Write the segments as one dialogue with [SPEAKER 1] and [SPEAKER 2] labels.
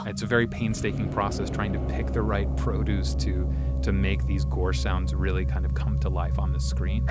[SPEAKER 1] It's a very painstaking process trying to pick the right produce to make these gore sounds really kind of come to life on the screen.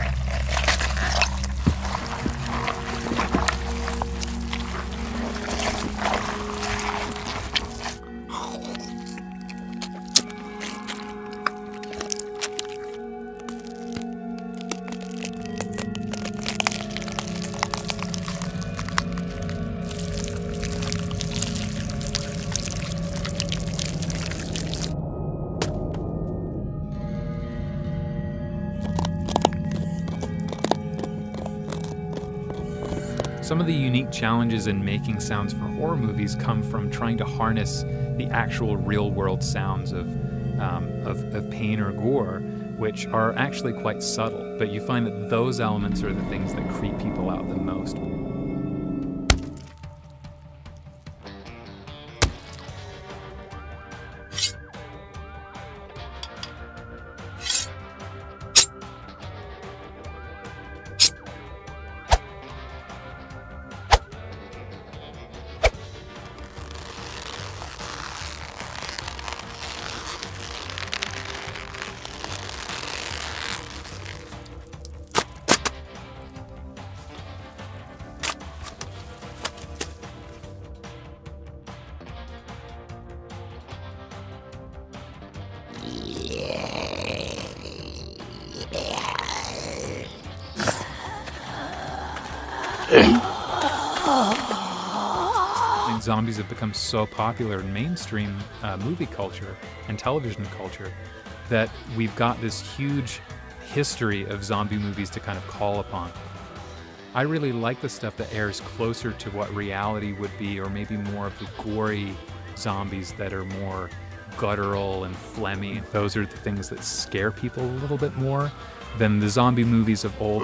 [SPEAKER 1] Some of the unique challenges in making sounds for horror movies come from trying to harness the actual real-world sounds of pain or gore, which are actually quite subtle. But you find that those elements are the things that creep people out the most. And zombies have become so popular in mainstream movie culture and television culture that we've got this huge history of zombie movies to kind of call upon. I really like the stuff that airs closer to what reality would be, or maybe more of the gory zombies that are more guttural and phlegmy. Those are the things that scare people a little bit more than the zombie movies of old.